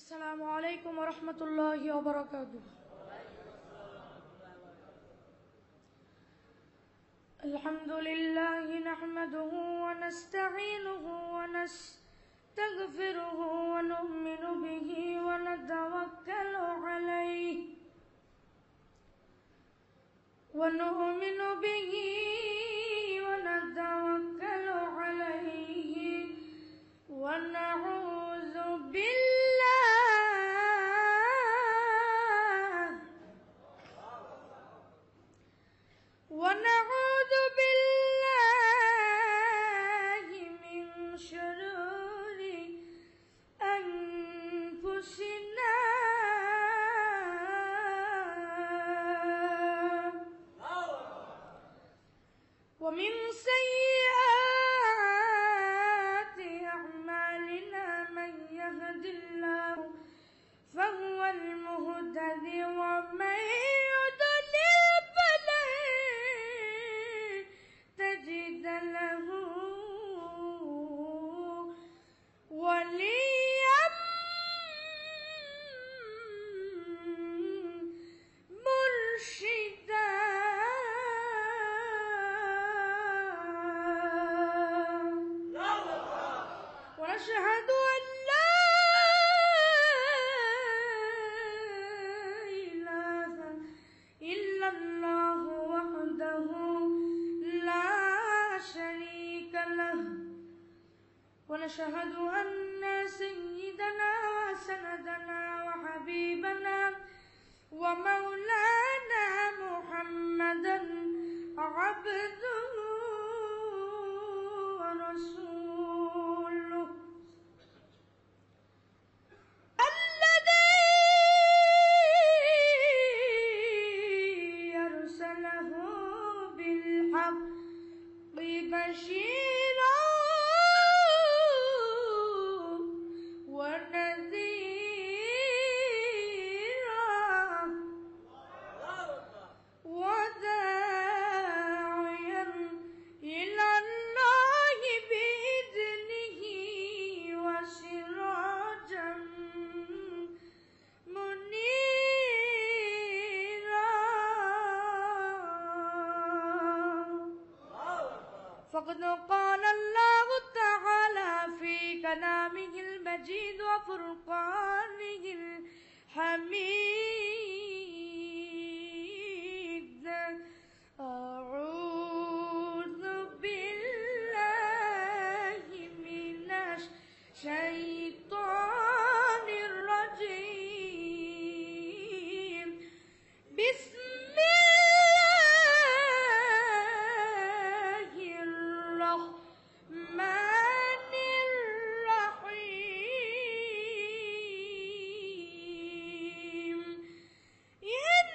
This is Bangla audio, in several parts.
السلام عليكم ورحمة الله وبركاته. الحمد لله نحمده ونستعينه ونستغفره ونؤمن به ونتوكل عليه ونعوذ بالله من شرور أنفسنا ومن سيئات أعمالنا من يهد الله فهو المهتدي ومن يضلل فلن تجد له وليا مرشدا. ونشهد أن لا إله إلا الله وحده لا شريك له ونشهد أن سيدنا وسندنا وحبيبنا ومولانا محمدا عبده ورسوله الذي أرسله بالحق بشيرا ونذيرا وداعيا إلى الله بإذنه وسراجا منيرا. فقد قال الله تعالى في كلامه المجيد وفرقانه الحميد: أعوذ بالله من الشيطان الرجيم. بسم الله الرحمن الرحيم. إن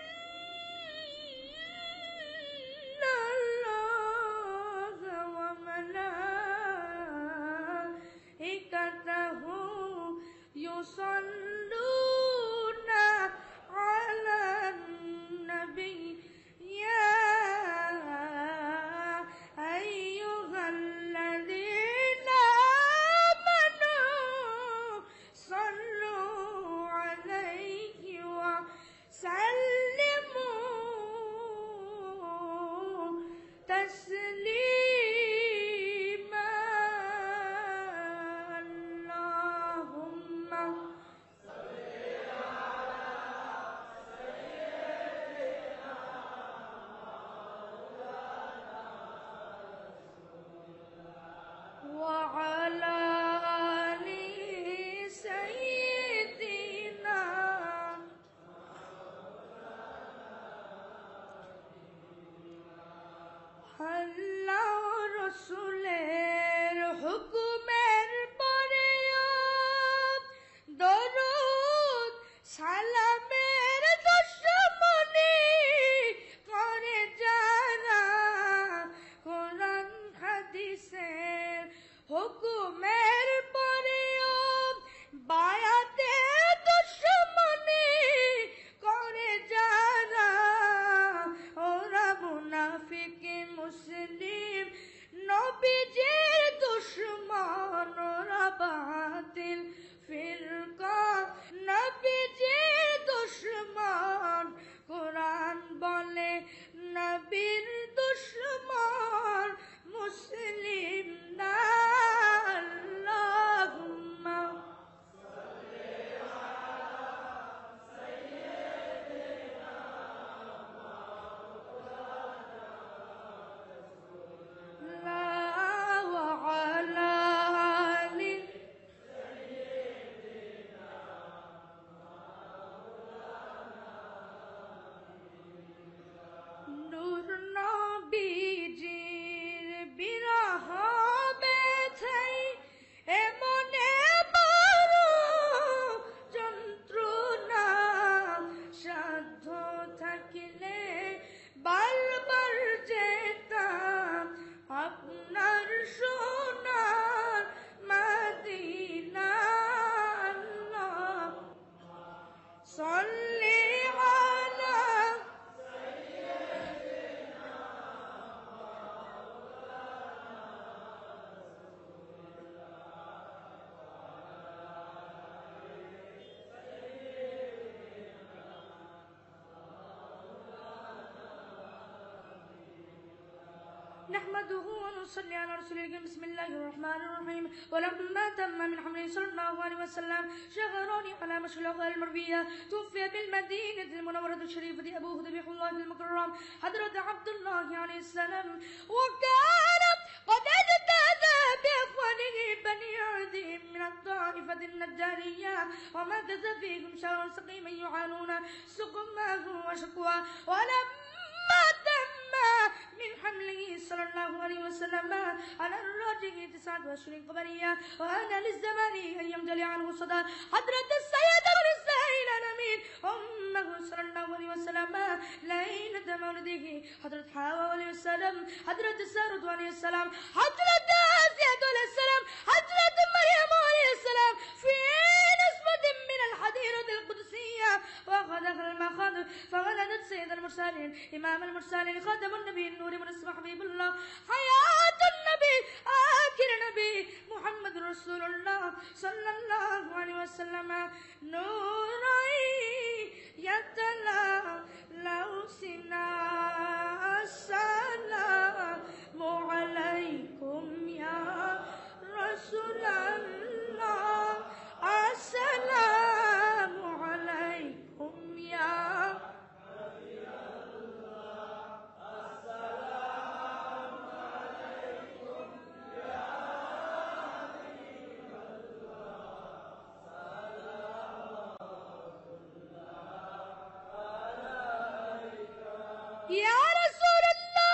نحمده ونصلي على رسوله الكريم. بسم الله الرحمن الرحيم. ولما تم من حمله صلى الله عليه وسلم شغروني على مشي الأخبار المروية. توفي بالمدينة المنورة الشريفة أبوه ذبيح الله المكرم حضرة عبد الله عليه السلام، وكان قد اجتاز بإخوانه بني عدي من الطائفة النجارية، ومكث فيهم شهرا سقيما يعانون سقماه وشكوى. ولما تم من حمله صلى الله عليه وسلم على الراجح 29 قمرية، وأنا للزمان أن يمتلئ عنه صدى حضرة السيد والسائل الأمين أمه صلى الله عليه وسلم ليلة مولده حضرة حواء عليه السلام، حضرة سارة عليه السلام، حضرة آسيا عليه السلام، حضرة مريم عليه السلام، في نسبة من الحديرة القدسية. وخلق المخاض فولدت سيد المرسلين إمام المرسلين خاتم النبي النور من اسم حبيب الله حياة النبي آخر نبي محمد رسول الله صلى الله عليه وسلم، نوري يتلا لو سنا. السلام عليكم يا رسول الله، السلام عليكم يا يا رسول الله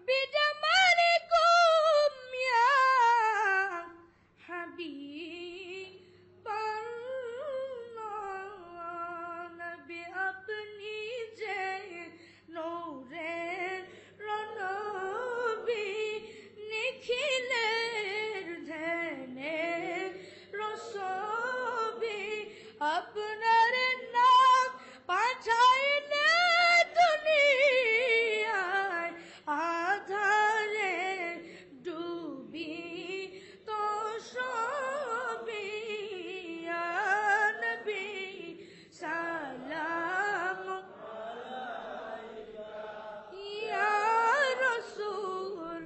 بجمالكم يا حبيب الله، نبي अपनी जय नूरे रनबी निखिलेर धने रसबी আপনার নাম পাঠাইলে দুনিয়ায় আধারে ডুবি তো সবই নবী সালাম ইয়া রাসূল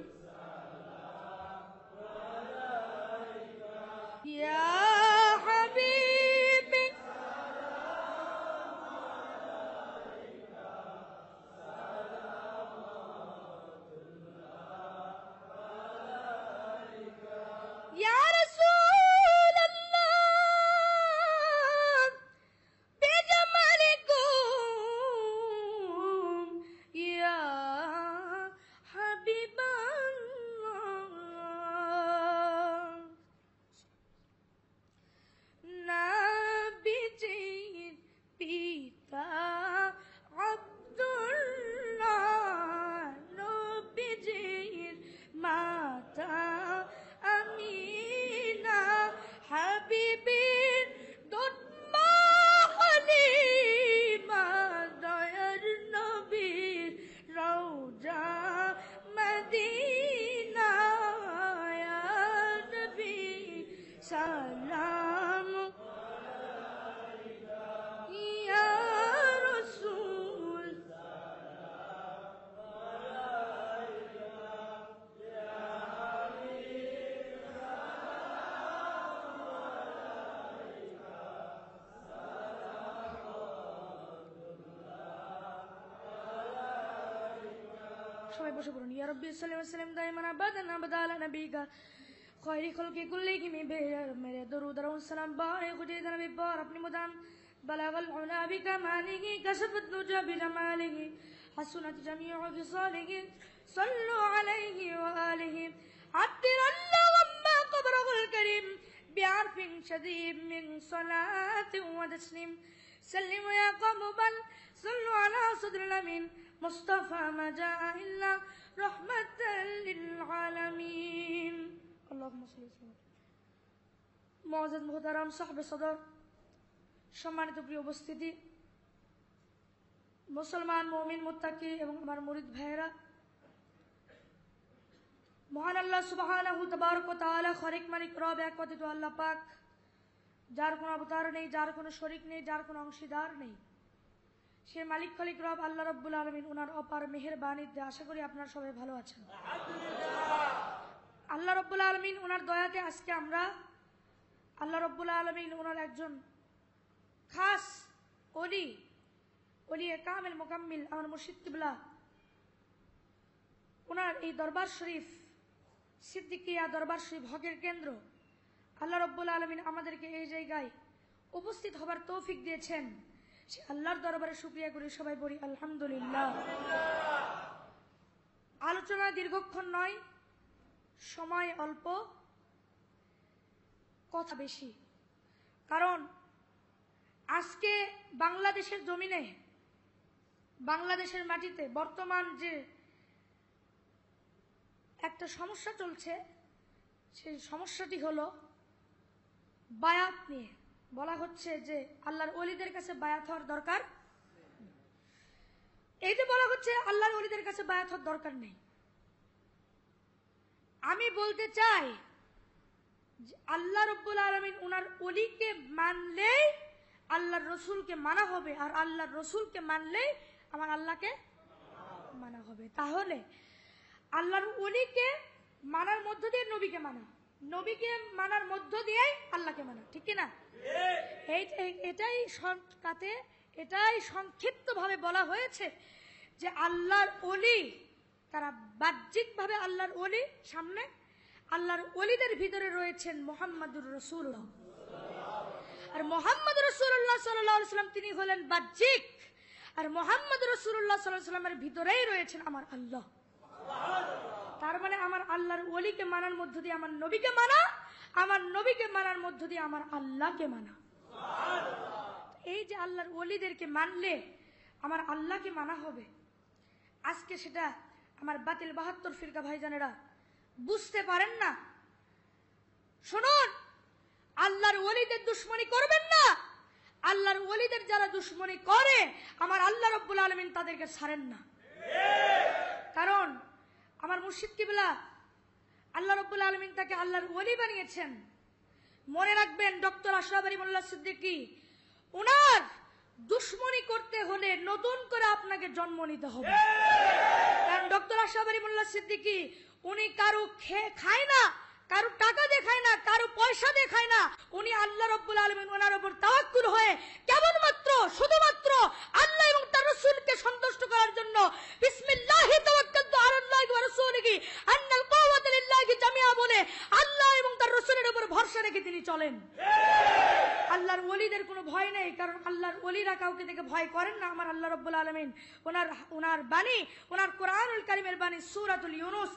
ইয়া হাবিবি يا رسول الله بجمالكم يا حبيب الله، نبيجين পিতা আব্দুল্লাহ, নবীজির মাতা আমিনা, হাবিবির দুধমা হালিমা, দয়ার নবীর রওজা মদিনা, ইয়া নবী সালাম ইয়া রাসূল সবাই বসে পড়ুন। ইয়া রাব্বি সাল্লি ওয়া সাল্লিম দাইমান আবাদান আবাদা আলা নবিকা খৈরি খলকি কুল্লিহিম মেরে দরুদ ও সালাম বারে খুদে নবী পার अपनी मुदाम بلغ العلا بكماله كشفت الدجى بجماله حسنت جميع خصاله صلوا عليه وآله عطر اللهم قبره الكريم بعرف شديد من صلاة وتسليم سلم يا قوم بل صلوا على صدر الأمين مصطفى ما جاء إلا رحمة للعالمين اللهم صل وسلم। معزز محترم صاحب صدر, সম্মানিত প্রিয় উপস্থিতি, মুসলমান মুমিন মুত্তাকি এবং আমার মুরিদ ভাইয়েরা, মহান আল্লাহ সুবহানাহু তাবারক ওয়া তাআলা খালিক মালিক রব এক কথিত আল্লাহ পাক, যার কোনো অবতার নেই, যার কোনো শরীক নেই, যার কোনো অংশীদার নেই, সে মালিক খালিক রব আল্লাহ রাব্বুল আলামিন ওনার অপার মেহেরবানিতে আশা করি আপনারা সবাই ভালো আছেন। আল্লাহ রাব্বুল আলামিন ওনার দয়াতে আজকে আমরা আল্লাহ রাব্বুল আলামিন ওনার একজন খাস ওলি কামিল মোকাম্মিল আমার মুর্শিদ কিবলা ওনার এই দরবার শরীফ সিদ্দিকিয়া দরবার শরীফ হকের কেন্দ্র আল্লাহ রাব্বুল আলামিন আমাদেরকে এই জায়গায় উপস্থিত হবার তৌফিক দিয়েছেন। সে আল্লাহর দরবারে শুকরিয়া করি, সবাই বলি আলহামদুলিল্লাহ। আলোচনা দীর্ঘক্ষণ নয়, সময় অল্প, কথা বেশি। কারণ আজকে বাংলাদেশের জমিনে, বাংলাদেশের মাটিতে বর্তমান যে একটা সমস্যা চলছে, সেই সমস্যাটি হলো বায়াত নিয়ে। বলা হচ্ছে যে আল্লাহর ওলিদের কাছে বায়াত হওয়ার দরকার, এই যে বলা হচ্ছে আল্লাহর ওলিদের কাছে বায়াত হওয়ার দরকার নেই। আমি বলতে চাই যে আল্লাহ রাব্বুল আলামিন ওনার ওলিকে মানলেই আল্লাহর রসুলকে মানা হবে, আর আল্লাহর রসুলকে মানলেই আমার আল্লাহকে মানা হবে। তাহলে আল্লাহর ওলিকে মানার মধ্য দিয়ে নবীকে মানা, নবীকে মানার মধ্য দিয়েই আল্লাহকে মানা, ঠিক কিনা? এটাই সংক্ষিপ্ত ভাবে বলা হয়েছে যে আল্লাহর ওলি তারা বাহ্যিকভাবে আল্লাহর ওলি, সামনে আল্লাহর ওলিদের ভিতরে রয়েছেন মুহাম্মাদুর রাসূলুল্লাহ, আর মুহাম্মদ রাসূলুল্লাহ সাল্লাল্লাহু আলাইহি ওয়াসাল্লাম তিনি হলেন বাহ্যিক, আর মুহাম্মদ রাসূলুল্লাহ সাল্লাল্লাহু আলাইহি ওয়াসাল্লামের ভিতরেই রয়েছেন আমার আল্লাহ। তার মানে আমার আল্লাহর ওলিকে মানার মধ্য দিয়ে আমার নবীকে মানা, আমার নবীকে মানার মধ্য দিয়ে আমার আল্লাহকে মানা। এই যে আল্লাহর ওলিদেরকে মানলে আমার আল্লাহকে মানা হবে, আজকে সেটা আমার বাতিল 72 ফিরকা ভাইজানেরা বুঝতে পারেন না। শুনুন, আল্লাহর ওলিদের দুশমনি করবেন না। আল্লাহর ওলিদের যারা দুশমনি করে আমার আল্লাহ রাব্বুল আলামিন তাদেরকে ছাড়েন না। কারণ আমার মুর্শিদ কিবলা আল্লাহ রাব্বুল আলামিন তাকে আল্লাহর ওলি বানিয়েছেন। মনে রাখবেন, ডক্টর আশরাফ আলী মোল্লা সিদ্দিকী ওনার দুশমনি করতে হলে নতুন করে আপনাকে জন্ম নিতে হবে। কারণ ডক্টর আশরাফ আলী মোল্লা সিদ্দিকী উনি কারো খায় না, কারো টাকা দেখায় না, কারো পয়সা দেখায় না। উনি আল্লাহ রাব্বুল আলামিন ওনার উপর তাওয়াক্কুল হয়ে কেবলমাত্র শুধুমাত্র আল্লাহ এবং তার রাসূলকে সন্তুষ্ট করার জন্য বিসমিল্লাহি তাওয়াক্কালতু আলাল্লাহি ওয়া রাসূলিহি আন্নাল কুওয়াতা লিল্লাহি জামিআ বলে আল্লাহ এবং তার রাসূলের উপর ভরসা রেখে তিনি চলেন। আল্লাহর ওলিদের কোনো ভয় নেই, কারণ আল্লাহর ওলিরা কাউকে দেখে ভয় করেন না। আমার আল্লাহ রাব্বুল আলামিন ওনার বাণী, ওনার কোরআনুল কারীমের বাণী সূরাতুল ইউনূস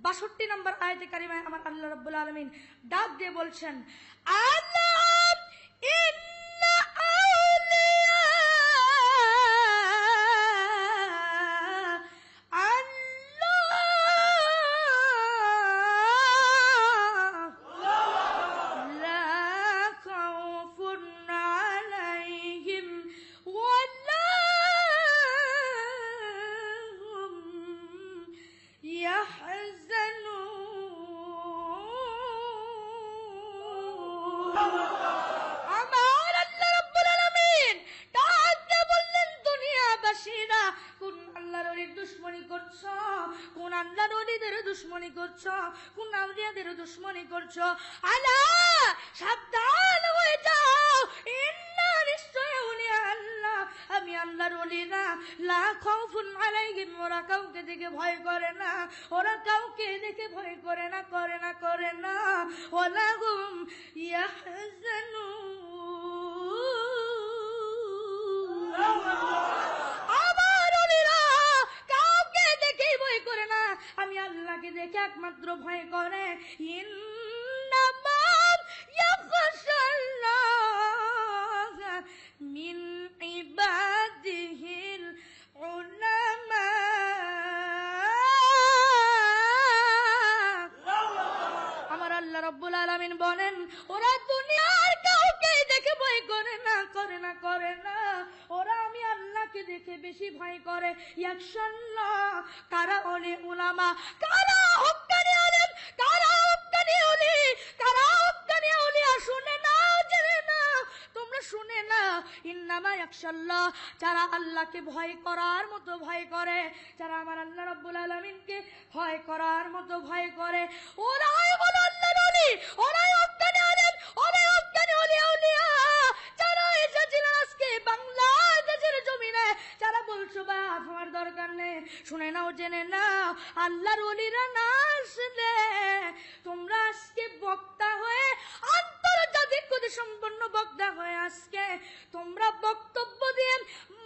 62 নম্বর আয়াতে কারিমায় আমার আল্লাহ রাব্বুল আলামিন ডাক দিয়ে বলছেন, আল্লাহ ইন্না আউলিয়া দুশমনি করছো, কোন আউলিয়াদের দুশমনি করছো। আল্লাহ সাবধান হয়ে যাও, ইন্না নিশ্চয় আউলিয়া আল্লাহ, আমি আল্লাহর ওলিরা লা খাউফুন আলাইহিম, ওরা কাউকে দেখে ভয় করে না, ওরা কাউকে দেখে ভয় করে না, করে না, করে না। ওয়ালা হুম ইয়াহজানুন, আমার ওলিরা কাউকে দেখে ভয় করে না, আমি আল্লাহকে দেখে একমাত্র ভয় করে। ইন্নামা ইয়াখশাল্লাহ মিন ইবাদিহিল উলামা। আমার আল্লাহ রাব্বুল আলামিন বলেন, ওরা দুনিয়ার কাউকে দেখে ভয় করে না, করে না, করে না, ওরা আমি আল্লাহকে দেখে বেশি ভয় করে। ইয়াখশাল্লাহ, কারা ওলি উলামা, কারা হক্কানি আলেম, কারা হক্কানি ওলি, কারা হক্কানি আউলিয়া। শুনে নাও, জেনে নাও, তোমরা শুনে নাও। ইন্নামা ইয়াখশাল্লাহ, যারা আল্লাহকে ভয় করার মতো ভয় করে, যারা আমার আল্লাহ রাব্বুল আলামিনকে ভয় করার মতো ভয় করে, ওরাই হলো আল্লাহর ওলি, ওরাই অজ্ঞানী আলেম, ওরাই অজ্ঞানী ওলি আউলিয়া। যারা এসেছিল আজকে বাংলাদেশের জমিনে, যারা বলছো বা আমার দরকার নেই, শুনে নাও, জেনে নাও, আল্লাহর ওলিরা না আসলে তোমরা আজকে বক্তা হয়ে, আন্তর্জাতিক গতি সম্পন্ন বক্তা হয়ে আজকে তোমরা বক্তব্য দিয়ে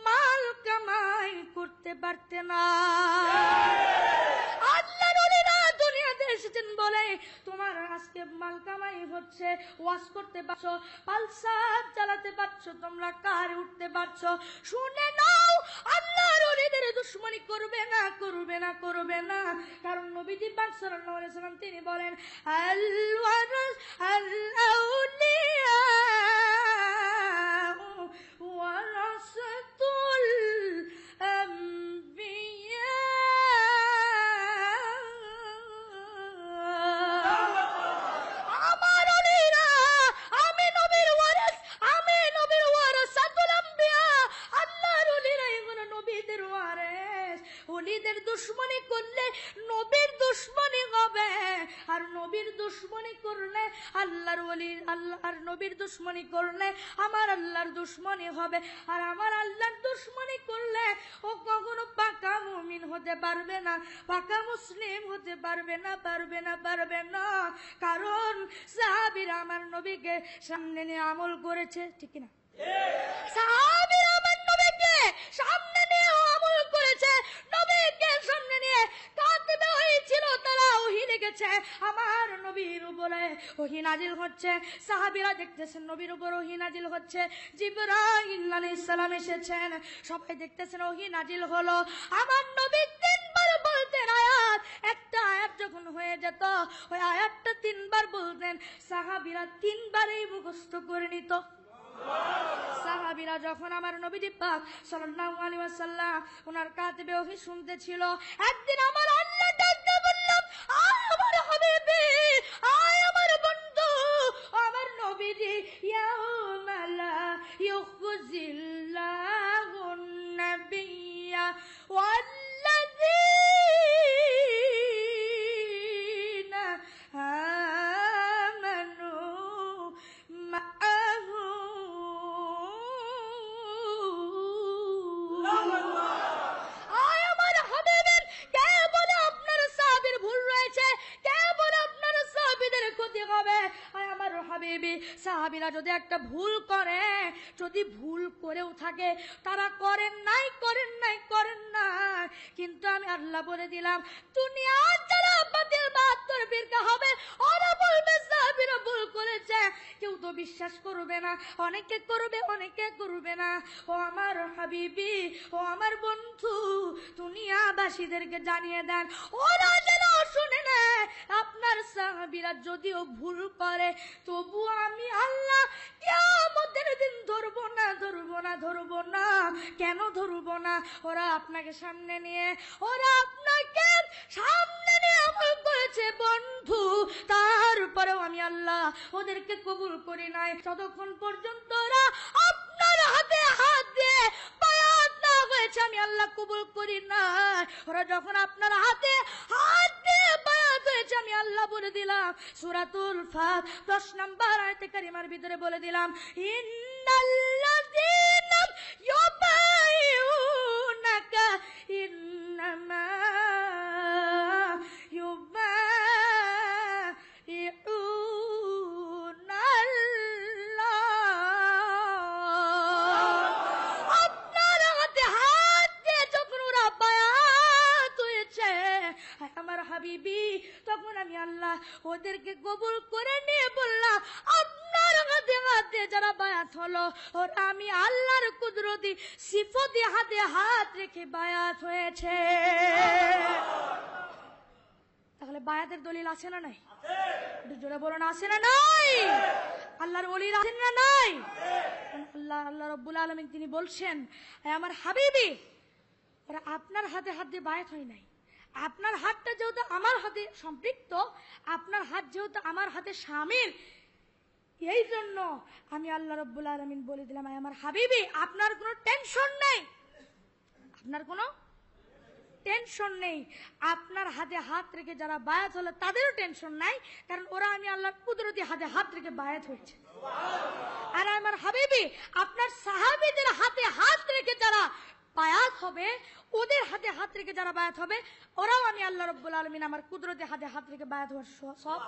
মাল কামাই করতে পারতে না। আল্লাহর ওলিরা দুনিয়াতে এসেছেন বলে তোমার আজকে মাল কামাই হচ্ছে, ওয়াজ করতে পারছো, পালসার চালাতে পারছো, তোমরা কারে উঠতে পারছো। শুনে নাও, আল্লাহর ওলিদের দুশমনি করবে না, করবে না, করবে না। কারণ নবীজি পাক সাল্লাল্লাহু আলাইহি ওয়াসাল্লাম তিনি বলেন, আল ওয়ারাস আল আউলিয়া ওয়ারাসাতুল আম্বিয়া। আমার ওলিরা, আমি নবীর ওয়ারিস, আমি নবীর ওয়ারাসাতুল আম্বিয়া। আল্লাহর ওলিরা এগুলো নবীদের ওয়ারিস। ওলিদের দুশমনি করলে নবীর দুশমনি হবে, আর নবীর দুশমনি করলে আল্লাহর ওলির, আল্লাহর নবীর দুশমনি করলে আমার আল্লাহর দুশমনি হবে। আর আমার আল্লাহর দুশমনি করলে ও কখনো পাকা মুমিন হতে পারবে না, পাকা মুসলিম হতে পারবে না, পারবে না, পারবে না। কারণ সাহাবীরা আমার নবীকে সামনে নিয়ে আমল করেছে, ঠিক না? সাহাবীরা আমার নবীকে সামনে নিয়ে আমল করেছে, নবীকে সামনে নিয়ে কাঁদতে হয়েছিল, তারা ওহী লিখেছে, আমার নবীর উপরে ওহী নাজিল হচ্ছে, সাহাবীরা দেখতেছেন নবীর উপর ওহী নাজিল হচ্ছে, জিবরাইল আলাইহিস সালাম এসেছেন, সবাই দেখতেছেন ওহী নাজিল হলো। আমার নবী তিনবার বলতেন আয়াত, একটা আয়াত যখন হয়ে যেত ওই আয়াতটা তিনবার বলতেন, সাহাবীরা তিনবারই মুখস্থ করে নিত। সাহাবীরা যখন আমার নবী পাক সাল্লাল্লাহু আলাইহি ওয়াসাল্লাম ওনার কাতিবে ওহী শুনতেছিল, একদিন আমার আল্লাহ ডাকতে বললাম, আয় আমার হাবিবি, আয় আমার বন্ধু, আমার নবীজি, ইয়াউমা লা ইউখজিল্লাহুন নাবিয়্যা ওয়াল্লাযীনা আমানু মাআহু। আয় আমার হাবিবের, কে বলে আপনার সাহাবীর ভুল রয়েছে, কে বলে আপনার সাহাবীদের ক্ষতি হবে? আয় আমার হাবিবি, সাহাবীরা যদি একটা ভুল করে, যদি ভুল করেও থাকে, তারা করেন নাই, করেন নাই, করেন নাই, কিন্তু আমি আল্লাহ বলে দিলাম, দুনিয়া যারা বাতিল 72 ফিরকা হবে, ওরা বলবে সাহাবীরা ভুল করেছে, কেউ তো বিশ্বাস করবে না, অনেকে করবে, অনেকে করবে না। ও আমার হাবিবি, ও আমার বন্ধু, দুনিয়াবাসীদেরকে জানিয়ে দেন, ওরা যেন শুনে নেয়, আপনার সাহাবীরা যদিও ভুল করে, তবু আমি আল্লাহ কিয়ামতের দিন ধরবো না, ধরবো না, ধরবো না। কেন ধরবো না? ওরা আপনাকে সামনে নিয়ে, ওরা আপনাকে সামনে নিয়ে আমল করেছে বন্ধু, তারপরেও আমি আল্লাহ ওদেরকে কবুল করি নাই, যতক্ষণ পর্যন্ত ওরা আপনার হাতে হাত দিয়ে বায়াত না হয়েছে, আমি আল্লাহ কবুল করি না। ওরা যখন আপনার হাতে হাত দিয়ে বায়াত হয়েছে, আমি আল্লাহ বলে দিলাম, সূরাতুল ফাত 10 নম্বর আয়াতে কারিমার ভিতরে বলে দিলাম, ইন্নাল্লাযীনা ইউবাইউনাকা ইন্নামা হাবিবি, তখন আমি আল্লাহ ওদেরকে কবুল করে নিয়ে বললাম, আপনার হাতে হাতে যারা বায়াত হলো, ওরা আমি আল্লাহর কুদরতি সিফতি হাতে হাত রেখে বায়াত হয়েছে। তাহলে বায়াতের দলিল আছে না নাই? একটু জোরে বলুন, আছে না নাই? আল্লাহর ওলিরা আছেন না নাই? আল্লাহ রাব্বুল আলামিন তিনি বলছেন, আমার হাবিবি, ওরা আপনার হাতে হাত দিয়ে বায়াত হয় নাই, আপনার হাতটা যেহেতু আমার হাতে সম্পৃক্ত, আপনার হাত যেহেতু আমার হাতে শামিল, এই জন্য আমি আল্লাহ রাব্বুল আলামিন বলে দিলাম, আমার হাবিবি আপনার কোনো টেনশন নেই, আপনার কোনো টেনশন নেই। আপনার হাতে হাত রেখে যারা বায়াত হলো তাদেরও টেনশন নাই, কারণ ওরা আমি আল্লাহর কুদরতি হাতে হাত রেখে বায়াত হয়েছে। আর আমার হাবিবি আপনার সাহাবীদের হাতে হাত রেখে যারা বায়াত হবে, ওদের হাতে হাত রেখে যারা বায়াত হবে, ওরাও আমি আল্লাহ রাব্বুল আলামিন আমার কুদরতি হাতে হাত রেখে বায়াত হওয়ার সব।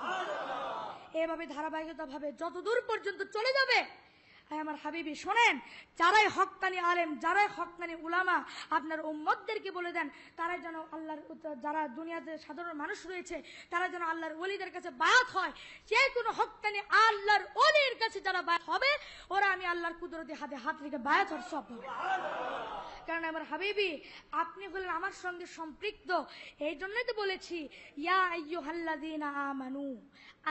এভাবে ধারাবাহিকতা ভাবে যতদূর পর্যন্ত চলে যাবে। আমার হাবিবি শোনেন, যারাই হক্কানি আলেম, যারাই হক্কানি উলামা আপনার উম্মতদেরকে বলে দেন, তারা যেন আল্লাহর, যারা দুনিয়াতে সাধারণ মানুষ রয়েছে তারা যেন আল্লাহর ওলিদের কাছে বায়াত হয়। যে কোনো হক্কানি আল্লাহর ওলির কাছে যারা বায়াত হবে, ওরা আমি আল্লাহর কুদরতি হাতে হাত রেখে বায়াত হওয়ার সব হবে। কারণ আমার হাবিবি আপনি হলেন আমার সঙ্গে সম্পৃক্ত। এই জন্যই তো বলেছি, ইয়া আইয়ুহাল্লাযীনা আমানু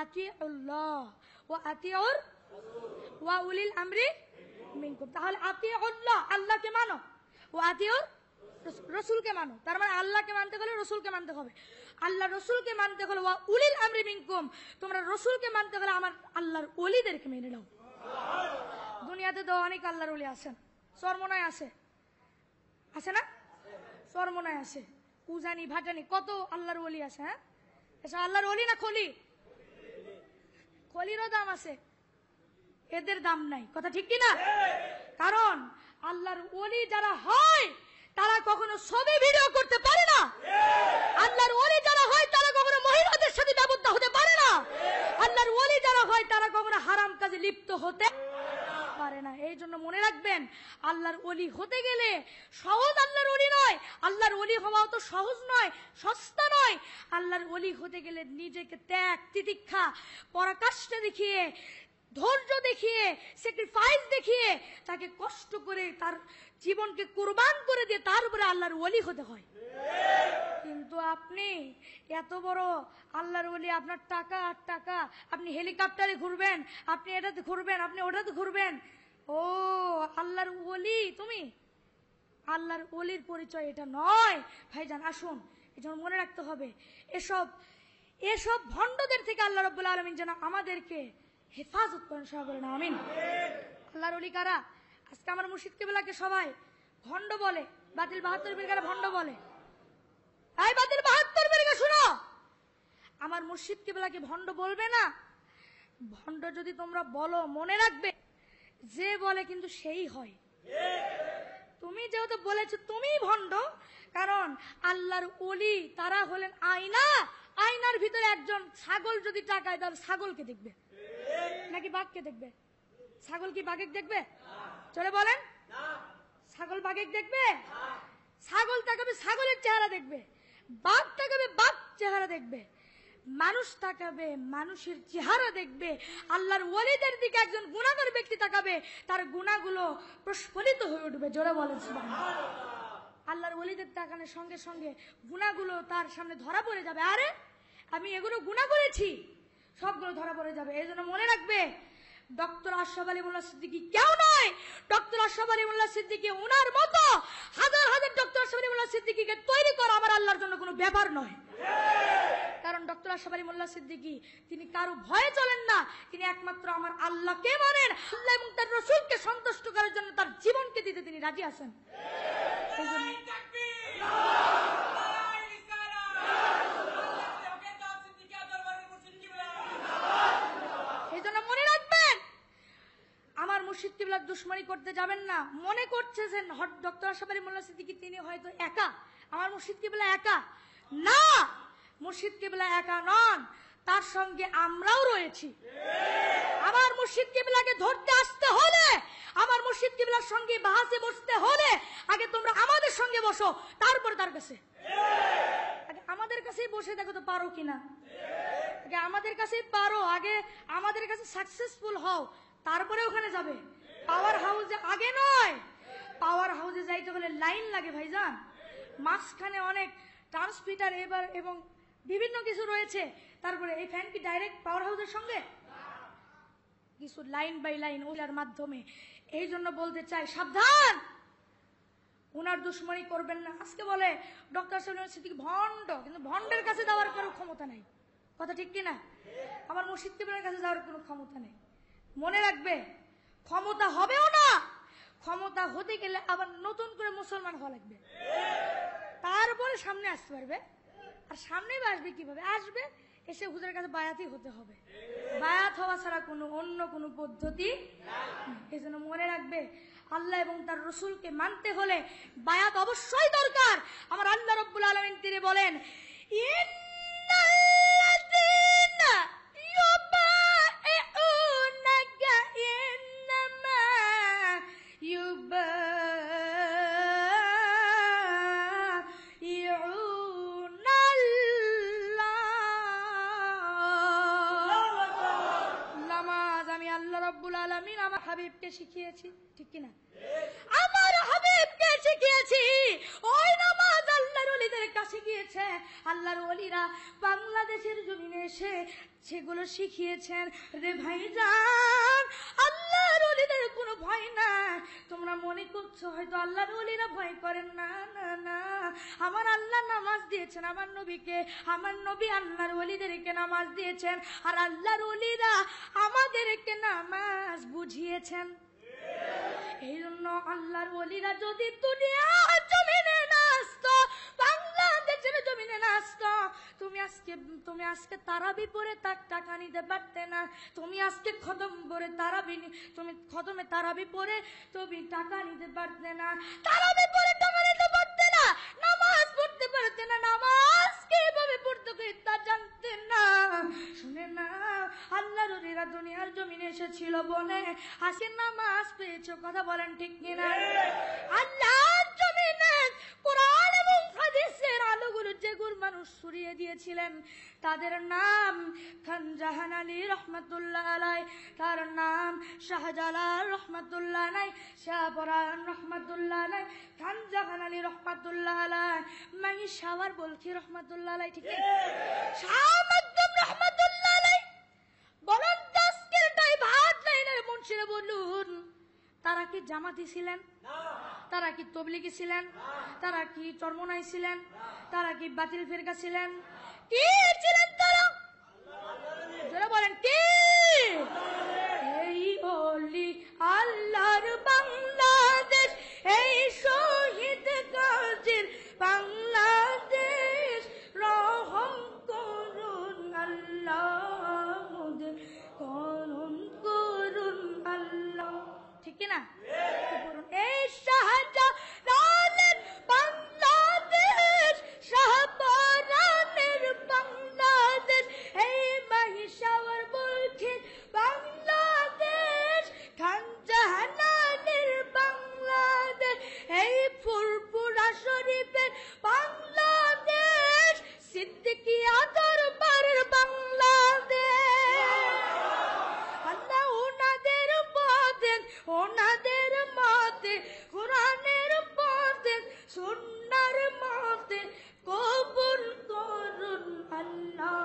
আতিউল্লাহ ওয়া আতিউর ওয়া উলিল আমরি মিনকুম। তাহলে আতিউল্লাহ, আল্লাহকে মানো, ও আতিউর রাসূলকে মানো। তার মানে আল্লাহকে মানতে হলে রাসূলকে মানতে হবে, আল্লাহ রাসূলকে মানতে হলে ওয়া উলিল আমরি মিনকুম, তোমরা রাসূলকে মানতে হলে আমার আল্লাহর ওলিদেরকে মেনে নাও। দুনিয়াতে তো অনেক আল্লাহর ওলি আছেন, চরমনায় আছে, আছে না? চরমনায় আছে, উজানি ভাটানি, কত আল্লাহর ওলি আছে। হ্যাঁ, এসব আল্লাহর ওলি না খলি? খলিরও দাম আছে, এদের দাম নাই। কথা ঠিক কিনা? কারণ আল্লাহর ওলি যারা হয় তারা কখনো ছবি ভিডিও করতে পারে না। আল্লাহর ওলি যারা হয় তারা কখনো মহিলাদের সাথে ব্যবস্থা হতে পারে না। আল্লাহর ওলি যারা হয় তারা কখনো হারাম কাজে লিপ্ত হতে পারে না। এই জন্য মনে রাখবেন, আল্লাহর ওলি হতে গেলে সহজ আল্লাহর ওলি নয়। আল্লাহর ওলি হওয়াও তো সহজ নয়, সস্তা নয়। আল্লাহর ওলি হতে গেলে নিজেকে ত্যাগ তিতিক্ষা পরাকাষ্ঠা দেখিয়ে, ধৈর্য দেখিয়ে, স্যাক্রিফাইস দেখিয়ে, তাকে কষ্ট করে তার জীবনকে কুরবান করে দিয়ে তার উপরে আল্লাহর ওলি হতে হয়। কিন্তু আপনি এত বড় আল্লাহর ওলি, আপনার টাকা আর টাকা, আপনি হেলিকপ্টারে ঘুরবেন, আপনি এটাতে ঘুরবেন, আপনি ওটাতে ঘুরবেন। ও আল্লাহর ওলি তুমি? আল্লাহর ওলির পরিচয় এটা নয় ভাইজান। আসুন, এজন্য মনে রাখতে হবে, এসব ভণ্ডদের থেকে আল্লাহ রাব্বুল আলামিন যেন আমাদেরকে হেফাজত করেন। সবাই বলেন আমিন। আল্লাহর ওলি কারা? আজকে আমার মুর্শিদ কিবলাকে সবাই ভণ্ড বলে, বাতিল ৭২ বিরগারা ভণ্ড বলে। এই বাতিল ৭২ বিরগা শুনো, আমার মুর্শিদ কিবলাকে ভণ্ড বলবে না। ভণ্ড যদি তোমরা বলো, মনে রাখবে যে বলে কিন্তু সেই হয়। তুমি যেহেতু বলেছো তুমিই ভণ্ড, কারণ আল্লাহর ওলি তারা হলেন আয়না। আয়নার ভিতরে একজন ছাগল যদি তাকায়, তাহলে ছাগলকে দেখবে নাকি বাঘকে দেখবে? ছাগল কি বাঘে দেখবে? চলে বলেন, ছাগল বাঘে দেখবে? ছাগল তাকাবে ছাগলের চেহারা দেখবে, বাঘ তাকাবে বাঘ চেহারা দেখবে, মানুষ তাকাবে মানুষের চেহারা দেখবে। আল্লাহর ওলিদের দিকে একজন গুনাহগার ব্যক্তি তাকাবে, তার গুনাহগুলো প্রস্ফুটিত হয়ে উঠবে। জোরে বলেন সুবহানাল্লাহ। আল্লাহর ওলিদের তাকানোর সঙ্গে সঙ্গে গুনাহগুলো তার সামনে ধরা পড়ে যাবে। আরে আমি এগুলো গুনাহ করেছি, সবগুলো ধরা পড়ে যাবে। এই জন্য মনে রাখবে, ডক্টর আশরাফ আলী মোল্লা সিদ্দিকী কেউ নয়। ডক্টর আশরাফ আলী মোল্লা সিদ্দিকী ওনার মতো হাজার হাজার ডক্টর আশরাফ আলী মোল্লা সিদ্দিকীকে তৈরি করা আমার আল্লাহর জন্য কোনো ব্যাপার নয়। কারণ ডক্টর আশরাফ আলী মোল্লা সিদ্দিকী তিনি কারো ভয়ে চলেন না, তিনি একমাত্র আমার আল্লাহকে মানেন। আল্লাহ এবং তার রাসূলকে সন্তুষ্ট করার জন্য তার জীবনকে দিতে তিনি রাজি আছেন। মুর্শিদ কিবলার দুশমনি করতে যাবেন না। মনে করছেন ডক্টর আশরাফ আলী মোল্লা সিদ্দিকী তিনি হয়তো একা, আমার মুর্শিদ কিবলা একা না। মুর্শিদ কিবলা একা নন, তার সঙ্গে আমরাও রয়েছি। আমার মুর্শিদ কিবলাকে ধরতে আসতে হলে, আমার মুর্শিদ কিবলার সঙ্গে বাহাসে বসতে হলে আগে তোমরা আমাদের সঙ্গে বসো, তারপরে তার কাছে। আগে আমাদের কাছেই বসে দেখো তো পারো কিনা। আগে আমাদের কাছেই পারো, আগে আমাদের কাছে সাকসেসফুল হও, তারপরে ওখানে যাবে। পাওয়ার হাউসে আগে নয়। পাওয়ার হাউসে যাইতে হলে লাইন লাগে ভাইজান। মাঝখানে অনেক ট্রান্সমিটার এবার এবং বিভিন্ন কিছু রয়েছে। তারপরে এই ফ্যান কি ডাইরেক্ট পাওয়ার হাউসের সঙ্গে? কিছু লাইন বাই লাইন ওলার মাধ্যমে। এই জন্য বলতে চাই, সাবধান, ওনার দুশমনি করবেন না। আজকে বলে ডক্টর সিদ্দিকী ভণ্ড, কিন্তু ভণ্ডের কাছে যাওয়ার কোনো ক্ষমতা নাই। কথা ঠিক কিনা? আমার মুর্শিদ কিবলার কাছে যাওয়ার কোনো ক্ষমতা নেই। মনে রাখবে, ক্ষমতা হবেও না, ক্ষমতা হতে গেলে আবার নতুন করে মুসলমান হওয়া লাগবে, তারপরে সামনে আসতে পারবে। আর সামনে আসবে কিভাবে? আসবে এসে হুজুরের কাছে বায়াতই হতে হবে, বায়াত হওয়া ছাড়া অন্য কোনো পদ্ধতি। এই জন্য মনে রাখবে, আল্লাহ এবং তার রসুলকে মানতে হলে বায়াত অবশ্যই দরকার। আমার আল্লাহ রাব্বুল আলামিন তিনি বলেন, ইন্নাল্লাযীনা ইউবাইউনাকা ইন্নামা নামাজ আমি আল্লাহ রাব্বুল আলামিন আমার হাবিবকে শিখিয়েছি, ঠিক কিনা? আমার হাবিবকে শিখিয়েছি, ওই নামাজ আল্লাহর ওলিদের কাছে গিয়েছে, আল্লাহর ওলিরা বাংলাদেশের জমিনে এসে সেগুলো শিখিয়েছেন। রে ভাইজান, আল্লাহর ওলিদের কোনো ভয় না। তোমরা মনে করছো হয়তো আল্লাহর ওলিরা ভয় করেন, না না না, আমার আল্লাহ নামাজ দিয়েছেন আমার নবীকে, আমার নবী আল্লাহর ওলিদেরকে নামাজ দিয়েছেন, আর আল্লাহর ওলিরা আমাদেরকে নামাজ বুঝিয়েছেন। এই জন্য আল্লাহর ওলিরা যদি দুনিয়ার জমিনে না আসতো, বাংলাদেশের জমিনে না আসতো, তুমি আজকে তারাবি পড়ে তার টাকা নিতে পারতে না। তুমি আজকে খতম পড়ে তুমি খতমে তারাবি পড়ে তুমি টাকা নিতে পারতে না, তারাবি পড়ে টাকা নিতে পারতে না, নামাজ পড়তে পারতে না, নামাজ কিভাবে পড়তে তা জানতে না। শুনে না, আল্লাহর ওলিরা দুনিয়ার জমিনে এসেছিল বলে আজকে নামাজ পেয়েছো, কথা বলেন ঠিক কিনা? আল্লাহর জমিনে কোরআন এবং হাদিসের আলোগুলো যেগুলো মানুষ ছড়িয়ে দিয়েছিলেন, তাদের নাম খান জাহান আলী রহমাতুল্লাহ আলাই, তার নাম শাহজালাল রহমাতুল্লাহ আলাই, শাহপরান রহমাতুল্লাহ আলাই, খান জাহান আলী রহমাতুল্লাহ আলাই, শাহওয়ার বলখি রহমাতুল্লাহ আলাই, ঠিক আছে, শাহ মাকদুম রহমাতুল্লাহ আলাই। বলুন আজকের টাই ভাত লাইনের মুন্সিরা বলুন, তারা কি জামাতি ছিলেন? তারা কি তবলিগি ছিলেন? তারা কি চরমনাই ছিলেন? তারা কি বাতিল ফিরকা ছিলেন? কি ছিলেন তারা? যারা বলেন কি? এই ওলি আল্লাহর বাংলাদেশ, এই শহীদ গাজীর বাংলাদেশ, রহম করুন আল্লাহ, করুন করুন আল্লাহ, ঠিক না? এই শাহজালালের বাংলাদেশ, শাহপরানের বাংলাদেশ, এই শাহওয়ার বলখির বাংলাদেশ, খান জাহানের বাংলাদেশ, এই ফুরফুরা শরীফের বাংলাদেশ, সিদ্দিকিয়া দরবারের বাংলাদেশ। আল্লাহ ওনাদের মতে কোরআনের পথে সুন্নাহর মতে কবুল করুন আল্লাহ,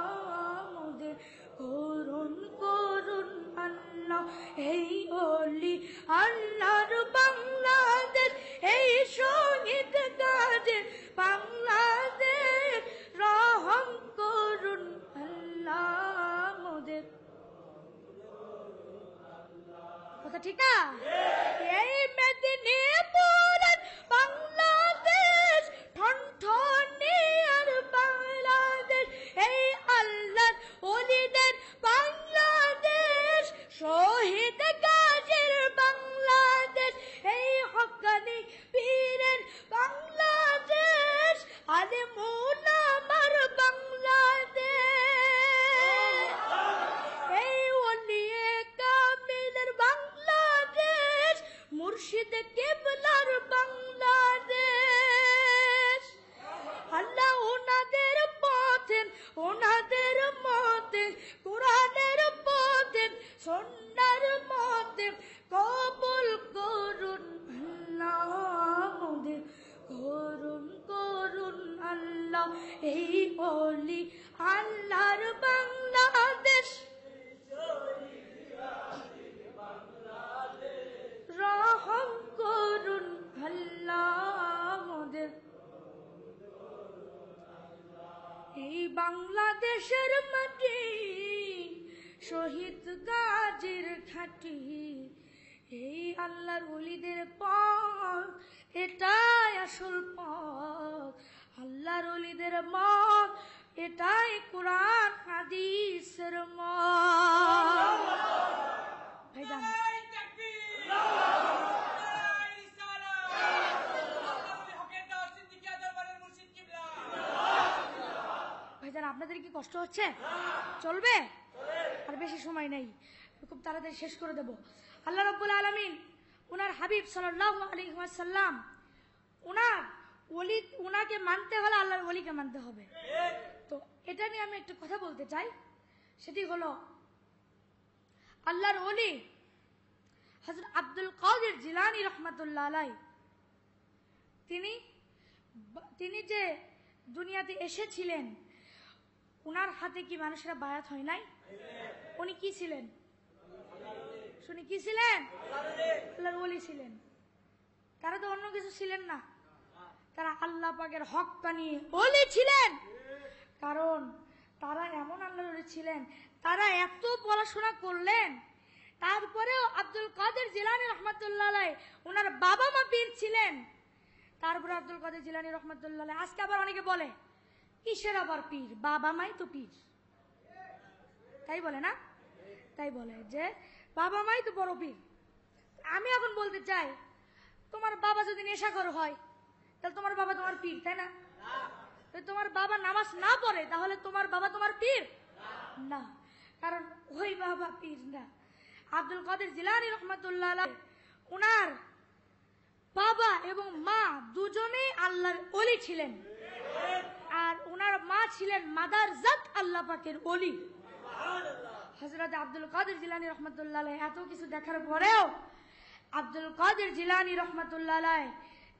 মোদের করুন করুন আল্লাহ। এই ওলি আল্লাহর বাংলাদেশ, এই শহীদ গাজীর বাংলাদেশ, রহম করুন আল্লাহ, মোদের। কথা ঠিক না? এই মেদিনীপুরের বাংলাদেশ, ঠনঠনিয়ার বাংলাদেশ, এই আল্লাহর ওলিদের বাংলাদেশ, শহীদ গাজীর বাংলাদেশ, এই হক্কানি পীরের বাংলাদেশ, আলেম উলামার বাংলাদেশ, এই ওলিয়ে কামিলের বাংলাদেশ, মুর্শিদ কিবলার বাংলাদেশ। আল্লাহ ওনাদের পথে কোরআনের পথে সুন্নাহর মতে কবুল করুন আল্লাহ, মোদের করুন করুন আল্লাহ। এই ওলি আল্লাহর বাংলাদেশ, রহম করুন আল্লাহ, মোদের। এই বাংলাদেশের মাটি শহীদ গাজীর খাঁটি, এই আল্লাহর ওলিদের পথ, এটাই আসল পথ। আল্লাহর ওলিদের মত, এটাই কোরআন হাদিসের মত। ভাইজান, ভাইজান আপনাদের কি কষ্ট হচ্ছে? চলবে, আর বেশি সময় নেই, খুব তাড়াতাড়ি শেষ করে দেব। আল্লাহ রাব্বুল আলামিন উনার হাবিব সাল্লাল্লাহু আলাইহি ওয়াসাল্লাম, উনাকে মানতে হলে আল্লাহর ওলিকে মানতে হবে। তো এটা নিয়ে আমি একটা কথা বলতে চাই, সেটি হলো আল্লাহর ওলি হযরত আব্দুল কাদের জিলানী রাহমাতুল্লাহ আলাইহি, তিনি যে দুনিয়াতে এসেছিলেন, উনার হাতে কি মানুষেরা বায়াত হয় নাই? উনি কি ছিলেন? শুনি কি ছিলেন? আল্লাহর ওলি ছিলেন। তারা তো অন্য কিছু ছিলেন না, তারা আল্লাহ পাকের হক্কানি ওলি ছিলেন। কারণ তারা এমন আল্লাহর ওলি ছিলেন, তারা এত পড়াশোনা করলেন, তারপরেও আব্দুল কাদের জিলানী রাহমাতুল্লাহ আলাইহি ওনার বাবা মা পীর ছিলেন। তারপরে আব্দুল কাদের জিলানী রাহমাতুল্লাহ আলাইহি, আজকে আবার অনেকে বলে কিসের আবার পীর, বাবা মাই তো পীর, তাই বলে না? তাই বলে যে বাবা মাই তো বড় পীর। আমি এখন বলতে চাই, তোমার বাবা যদি নেশাখোর হয়, তাহলে তোমার বাবা তোমার পীর, তাই না? তোমার বাবা নামাজ না পড়ে, তাহলে তোমার বাবা তোমার পীর না, কারণ ওই বাবা পীর না। আব্দুল কাদের জিলানী রাহমাতুল্লাহ আলাইহি, উনার বাবা এবং মা দুজনেই আল্লাহর ওলি ছিলেন, আর উনার মা ছিলেন মাদারজাত আল্লাহ পাকের ওলি। হযরত আব্দুল কাদের জিলানী রাহমাতুল্লাহ আলাইহি এত কিছু দেখার পরেও আব্দুল কাদের জিলানী রাহমাতুল্লাহ আলাইহি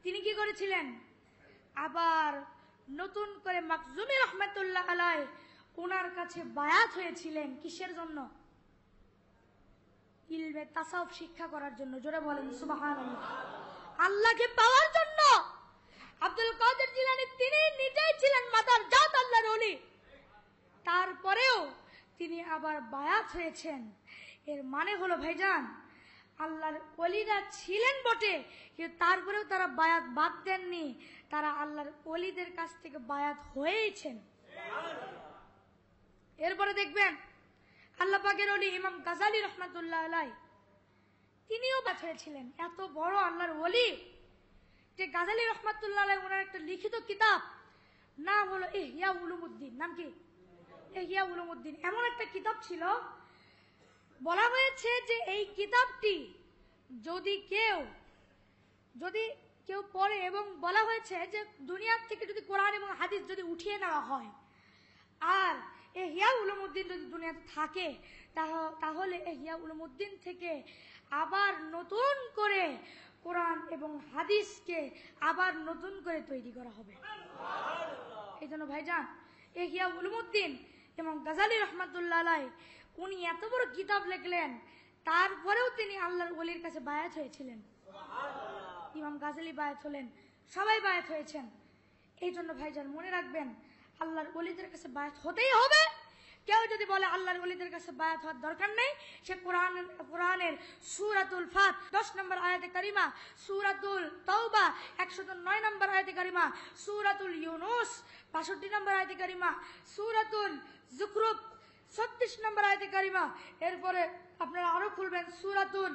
তিনি কি করেছিলেন? আবার নতুন করে মাকজুমি রাহমাতুল্লাহ আলাইহি ওনার কাছে বায়াত হয়েছিলেন। কিসের জন্য? ইলমে তাসাউফ শিক্ষা করার জন্য। জোরে বলেন সুবহানাল্লাহ। আল্লাহকে পাওয়ার জন্য। আব্দুল কাদের জিলানী তিনি নিজেই ছিলেন মাদারজাত আল্লাহর ওলি, তারপরেও তিনি আবার বায়াত হয়েছেন। এর মানে হলো ভাইজান, আল্লাহর ওলিরা ছিলেন বটে, কিন্তু তারপরেও তারা বায়াত বাদ দেননি, তারা আল্লাহর ওলিদের কাছ থেকে বায়াত হয়েছেন। এরপরে দেখবেন আল্লাহ পাকের ওলি ইমাম গাজালি রাহমাতুল্লাহ আলাইহি তিনিও বায়াত হয়েছিলেন। এত বড় আল্লাহর ওলি যে গাজালি রাহমাতুল্লাহ আলাইহি ওনার একটা লিখিত কিতাব, নাম হলো ইহয়া উলুমুদ্দিন। নাম কি? ইহয়া উলুমুদ্দিন। এমন একটা কিতাব ছিল, বলা হয়েছে যে এই কিতাবটি যদি কেউ পড়ে, এবং বলা হয়েছে যে দুনিয়ার থেকে যদি কোরআন এবং হাদিস যদি উঠিয়ে নেওয়া হয়, আর ইহয়া উলুমুদ্দিন যদি দুনিয়াতে থাকে, তাহলে ইহয়া উলুমুদ্দিন থেকে আবার নতুন করে কোরআন এবং হাদিসকে আবার নতুন করে তৈরি করা হবে। এই জন্য ভাইজান, ইহয়া উলুমুদ্দিন এবং গাজালি রাহমাতুল্লাহ আলাইহি উনি এত বড় কিতাব লিখলেন, তারপরেও তিনি আল্লাহর ওলির কাছে বায়াত হয়েছিলেন। ইমাম গাজালি বায়াত হলেন, সবাই বায়াত হয়েছেন। এই জন্য ভাইজান মনে রাখবেন, আল্লাহর ওলিদের কাছে বায়াত হতেই হবে। কেউ যদি বলে আল্লাহর ওলিদের কাছে বায়াত হওয়ার দরকার নেই, সে কোরআনের সূরাতুল ফাত 10 নম্বর আয়াতে কারিমা, সূরাতুল তাওবা 109 নম্বর আয়াতে কারিমা, সূরাতুল ইউনুস 62 নম্বর আয়াতে কারিমা, সূরাতুল যুখরুফ 36 নম্বর আয়াতে কারিমা, এরপরে আপনারা আরো খুলবেন সূরাতুল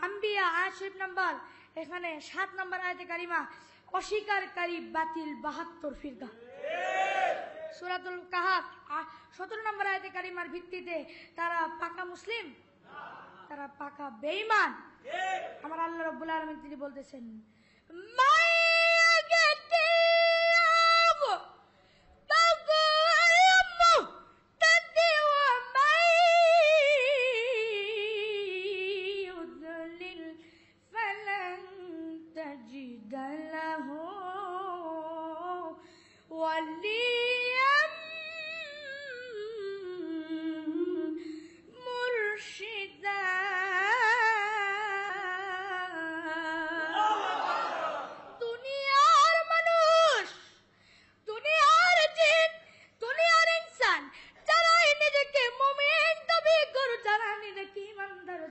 আম্বিয়া আয়াত শরীফ নম্বর, এখানে 7 নম্বর আয়াতে কারিমা, অস্বীকারী বাতিল 72 ফিরকা। সূরাতুল কাহাফ 17 নম্বর আয়াতে কারিমার ভিত্তিতে তারা পাকা মুসলিম, তারা পাকা বেঈমান। আমার আল্লাহ রাব্বুল আলামিন তিনি বলতেছেন,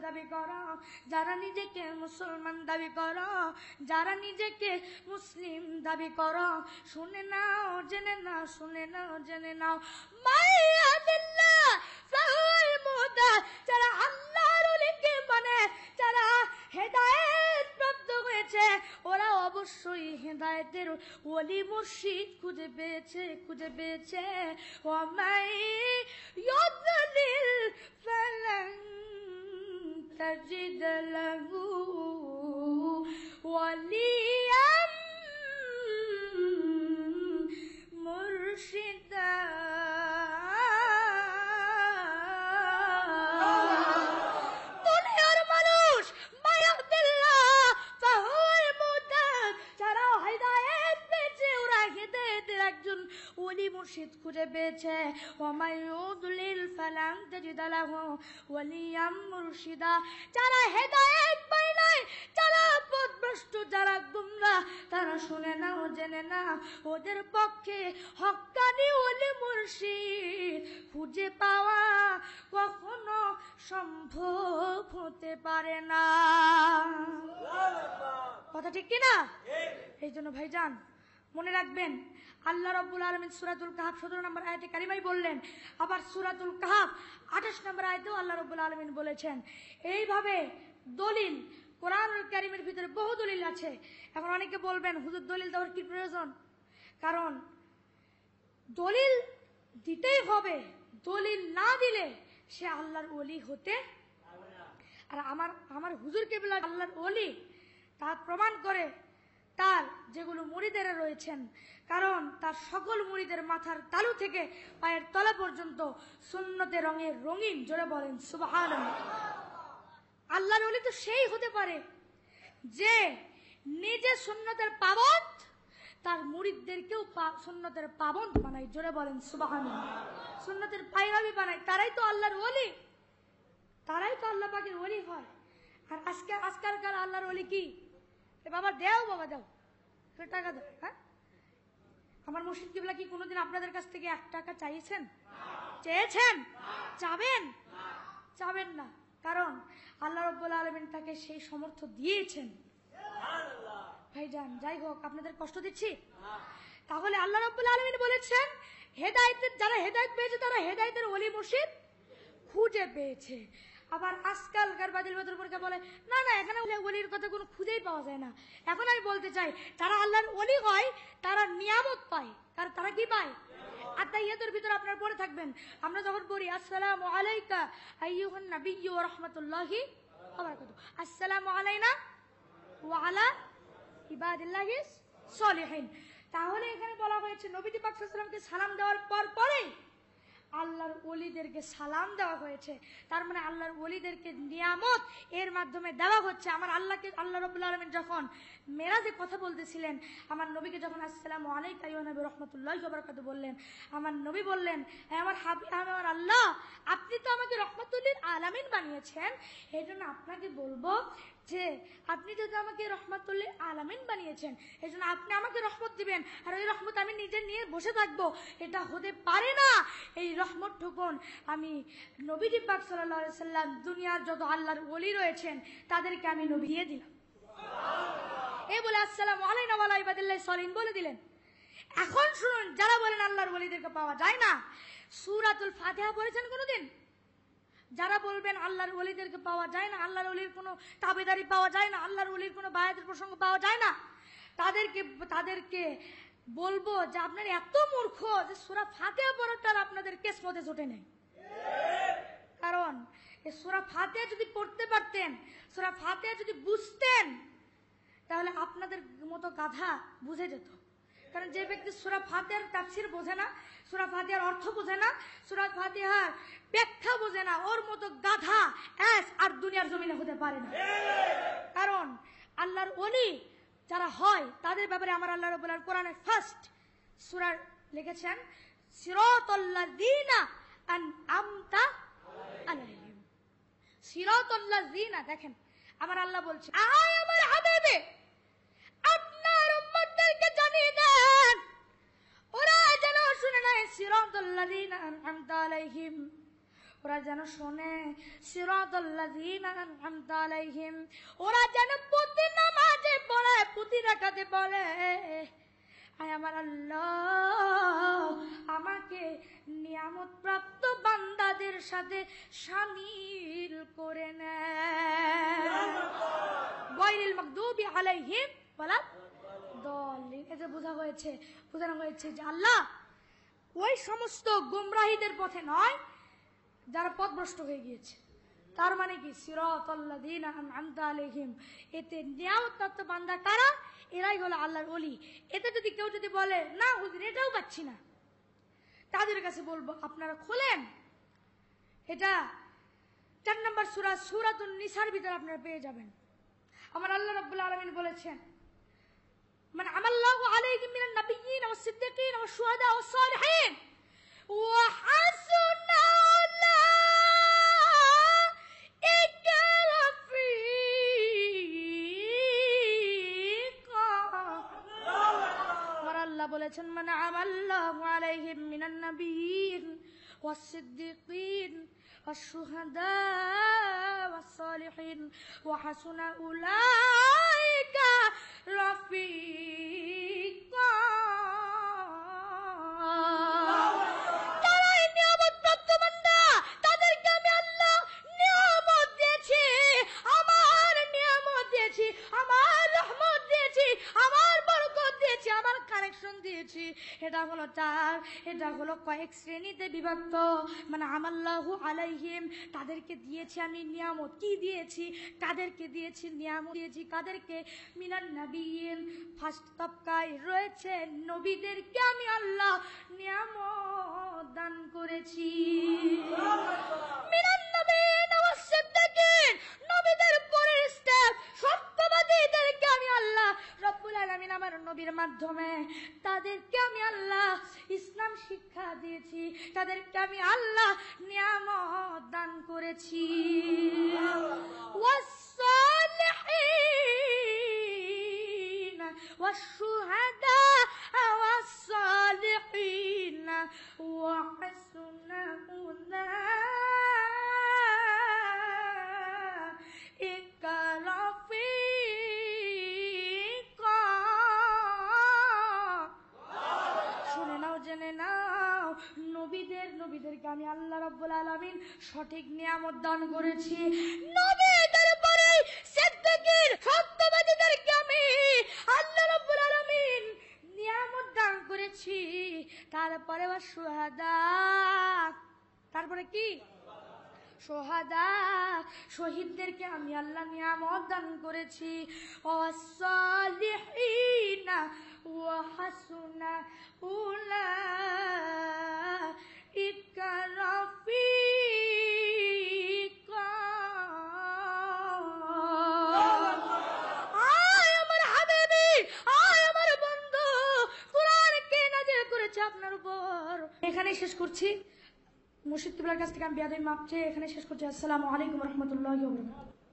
দাবি করো, যারা নিজেকে মুসলমান দাবি করো, যারা নিজেকে মুসলিম দাবি করো, শুনে নাও জেনে নাও, শুনে নাও জেনে নাও, মাইয়াদিল্লাহ ফাহুয়াল মুহতাদ, যারা আল্লাহর ওলিকে মানে, যারা হেদায়েত প্রাপ্ত হয়েছে, ওরা অবশ্যই হেদায়েতের ওলি মুর্শিদ খুঁজে পেয়েছে, খুঁজে পেয়েছে। ওয়ামাই ইউদলিল ফালান তাজিদ লাহু ওয়ালিয়াম মুরশিদা। দুনিয়ার মানুষ মায়াতুল্লাহ ফাহুয়াল মুহতাদ, যারা হিদায়াত পেয়েছে, ওরা হিদায়াতের একজন ওলি মুর্শিদ খুঁজে পেয়েছে। ওয়ামাই ইউদলিল ফালান তাজিদ লাহু ওয়ালিয়াম মুরশিদা, যারা হেদায়েত পায় নাই, যারা পথভ্রষ্ট, যারা গুমরাহ, তারা শুনে নাও জেনে নাও, ওদের পক্ষে হক্কানি ওলি মুর্শিদ খুঁজে পাওয়া কখনো সম্ভব হতে পারে না। কথা ঠিক কিনা? এই জন্য ভাইজান মনে রাখবেন, আল্লাহ রাব্বুল আলামিন সূরাতুল কাহফ 17 নম্বর আয়াতে কারিমায় বললেন, আবার সূরাতুল কাহফ 28 নম্বর আয়াতেও আল্লাহ রাব্বুল আলামিন বলেছেন। এইভাবে দলিল কোরআনুল কারীমের ভিতরে বহু দলিল আছে। এখন অনেকে বলবেন, হুজুর দলিল দেওয়ার কি প্রয়োজন? কারণ দলিল দিতেই হবে, দলিল না দিলে সে আল্লাহর ওলি হতে। আর আমার হুজুর কেবলা আল্লাহর ওলি, তা প্রমাণ করে তার যেগুলো মুরিদেরা রয়েছেন, কারণ তার সকল মুরিদের মাথার তালু থেকে পায়ের তলা পর্যন্ত সুন্নতে রঙে রঙিন। জোরে বলেন সুবহানাল্লাহ। আল্লাহর ওলি তো সেই হতে পারে যে নিজে সুন্নতের পাবন্দ, তার মুরিদদেরকেও সুন্নতের পাবন্দ বানায়। জোরে বলেন সুবহানাল্লাহ। সুন্নতের পায়রাবি বানায়, তারাই তো আল্লাহর ওলি, তারাই তো আল্লাহ পাকের ওলি হয়। আর আজকালকার আল্লাহর ওলি কি? বাবা দেও, বাবা দাও, টাকা দাও। হ্যাঁ, আমার মুর্শিদ কিবলা কি কোনোদিন আপনাদের কাছ থেকে 1 টাকা চাইছেন? চেয়েছেন? চাবেন? চাবেন না, কারণ আল্লাহ রাব্বুল আলামিন তাকে সেই সামর্থ্য দিয়েছেন। ভাইজান যাই হোক, আপনাদের কষ্ট দিচ্ছি। তাহলে আল্লাহ রাব্বুল আলামিন বলেছেন, হেদায়েতের যারা হেদায়েত পেয়েছে, তারা হেদায়েতের ওলি মুর্শিদ খুঁজে পেয়েছে। আবার আজকালকার বাদিল বাদরপুরকে বলে, না না, এখানে ওলির কথা কোনো খুঁজেই পাওয়া যায় না। এখন আমি বলতে চাই, যারা আল্লাহর ওলি হয় তারা নিয়ামত পায়। তারা কি পায়? আর তাহিয়াতের ভিতরে আপনারা পড়ে থাকবেন, আমরা যখন পড়ি আসসালামু আলাইকা আইয়ুহান নাবিয়্যু ওয়া রাহমাতুল্লাহি ওয়া বারাকাতুহু, আসসালামু আলাইনা ওয়া আলা ইবাদিল্লাহিস সলিহিন। তাহলে এখানে বলা হয়েছে নবীজি পাক সাল্লাল্লাহু আলাইহি ওয়াসাল্লামকে সালাম দেওয়ার পরেই আল্লাহর ওলিদেরকে সালাম দেওয়া হয়েছে। তার মানে আল্লাহর ওলিদেরকে নিয়ামত এর মাধ্যমে দেওয়া হচ্ছে। আমার আল্লাহকে, আল্লাহ রাব্বুল আলামিন যখন মেরাজে কথা বলতেছিলেন, আমার নবীকে যখন আসসালামু আলাইকা আইয়ুহান নবী রাহমাতুল্লাহি ওয়া বারাকাতুহু বললেন, আমার নবী বললেন, আমার হাবিব, আমার আল্লাহ, আপনি তো আমাকে রহমাতুল লিল আলামিন বানিয়েছেন, এই জন্য আপনাকে বলবো যে আপনি যদি আমাকে রহমাতুল লিল আলামিন বানিয়েছেন, এই জন্য আপনি আমাকে রহমত দিবেন, আর ওই রহমত আমি নিজে নিয়ে বসে থাকবো, এটা হতে পারে না। এই রহমত টুকুন আমি নবীজি পাক সাল্লাল্লাহু আলাইহি সাল্লাম, দুনিয়ার যত আল্লাহর ওলি রয়েছেন তাদেরকে আমি নবী দিয়ে দিলাম। এই বলে আসসালামু আলাইনা ওয়া আলা ইবাদিল্লাহিস সলিহিন বলে দিলেন। এখন শুনুন, যারা বলেন আল্লাহর ওলিদেরকে পাওয়া যায় না, সূরাতুল ফাতিহা পড়েছেন কোনোদিন? যারা বলবেন আল্লাহর ওলিদেরকে পাওয়া যায় না, আল্লাহর ওলির কোনো তাবেদারি পাওয়া যায় না, আল্লাহর ওলির কোনো বায়াতের প্রসঙ্গ পাওয়া যায় না, তাদেরকে বলবো যে আপনারা এত মূর্খ যে সূরা ফাতিহা পড়াটার আপনাদের কিসমতে জোটে নেই। কারণ এই সূরা ফাতিহা যদি পড়তে পারতেন, সূরা ফাতিহা যদি বুঝতেন, তাহলে আপনাদের মতো গাধা বুঝে যেত। কারণ যে ব্যক্তি সূরা ফাতিহার তাফসীর বোঝে না, সূরা ফাতিহার অর্থ বোঝে না, সূরা ফাতিহার ব্যাখ্যা বোঝে না, ওর মতো গাধা আর দুনিয়ার জমিনে হতে পারে না। কারণ আল্লাহর ওলি যারা হয় তাদের ব্যাপারে আমার আল্লাহ রাব্বুল আলামিন কোরআনের ফার্স্ট সূরা লিখেছেন, সিরাতাল্লাযীনা আনআমতা আলাইহিম। সিরাতাল্লাযীনা, দেখেন আমার আল্লাহ বলছে, আয় আমার হাবিবে, আপনার উম্মতদেরকে জানিয়ে দেন, ওরা যেন শুনে নেয় সিরাতাল্লাযীনা আনআমতা আলাইহিম ওরা যেন শোনে সিরাতাল্লাযীনা আনআমতা আলাইহিম, ওরা যেন প্রতি নামাজে পড়ে, প্রতি রাকাতে বলে, আয় আমার আল্লাহ আমাকে নিয়ামত প্রাপ্ত বান্দাদের সাথে শামিল করে নেন। গায়রিল মাগদুবি আলাইহিম ওয়ালা দাল্লিন। এতে বোঝানো হয়েছে যে আল্লাহ ওই সমস্ত গোমরাহীদের পথে নয় যারা পথভ্রষ্ট হয়ে গিয়েছে। তার মানে কি সিরাতাল্লাযীনা আনআমতা আলাইহিম, এতে নিয়ামতপ্রাপ্ত বান্দা কারা? এরাই হলো আল্লাহর ওলি। এতে যদি কেউ বলে না হুজুর এটাও পাচ্ছি না, তাদের কাছে বলবো আপনারা খোলেন, এটা 4 নম্বর সূরা সূরাতুন নিসার ভিতরে আপনারা পেয়ে যাবেন। আমার আল্লাহ রাব্বুল আলামিন বলেছেন, মান আমাল্লাহু আলাইহিম মিনান নাবিয়্যিন ওয়াস সিদ্দীকিন ওয়াশ শুহাদা ওয়াস সালিহিন ওয়া হাসুনা উলাইকা রাফীকা। আমার আল্লাহ বলেছেন, মান আমাল্লাহু আলাইহিম মিনান নাবিয়্যিন ওয়াস সিদ্দীকিন ওয়াশ শুহাদা ওয়াস সালিহিন ওয়া হাসুনা উলাইকা রাফীকা। তারাই নিয়ামতপ্রাপ্ত বান্দা, তাদেরকে আমি আল্লাহ নিয়ামত দিয়েছি, আমার নিয়ামত দিয়েছি, আমার রহমত দিয়েছি, আমার বরকত দিয়েছি, আমার কানেকশন দিয়েছি। এটা হলো কয়েক শ্রেণীতে বিভক্ত। মানে আমাল্লাহু আলাইহিম, তাদেরকে দিয়েছি আমি নিয়ামত। কি দিয়েছি? তাদেরকে দিয়েছি নিয়ামত দিয়েছি। কাদেরকে? মিনান নাবিয়্যিন, ফার্স্ট তবকায় রয়েছে নবীদেরকে আমি আল্লাহ নিয়ামত দান করেছি। মিনান নাবিয়্যিন ওয়াস সিদ্দীকিন, নবীদের পরের স্টেপ সত্যবাদীদেরকে আমি আল্লাহ রব্বুল আলামিন আমার নবীর মাধ্যমে তাদেরকে আমি আল্লাহ ইসলাম শিক্ষা দিয়েছি, তাদেরকে আমি আল্লাহ নিয়ামত দান করেছি। ওয়াস সালিহিন ওয়াশ শুহাদা ওয়াস সালিহিন ওয়া হাসুনা উলাইকা রাফীকা। শুনে নাও, জেনে নাও, নবীদেরকে আমি আল্লাহ রাব্বুল আলামিন সঠিক নিয়ামত দান করেছি। নবীদের পরে সিদ্দীকিন সত্যবাদীদেরকে আমি আল্লাহ রাব্বুল আলামিন নিয়ামত দান করেছি। তারপরে শুহাদা, তারপরে কি? শুহাদা, শহীদদেরকে আমি আল্লাহ নিয়ামত দান করেছি। ওয়াস সালিহিনা ওয়া হাসুনা উলাইকা রাফীকা। আয় আমার হাবিবি, আয় আমার বন্ধু, কুরআন কে নাযিল করেছে আপনার উপর। এখানেই শেষ করছি। মুর্শিদ কিবলার কাছ থেকে আমি বেয়াদবি মাপ চেয়ে এখানে শেষ করছি। আসসালামু আলাইকুম ওয়া রাহমাতুল্লাহি ওয়া বারাকাতুহু।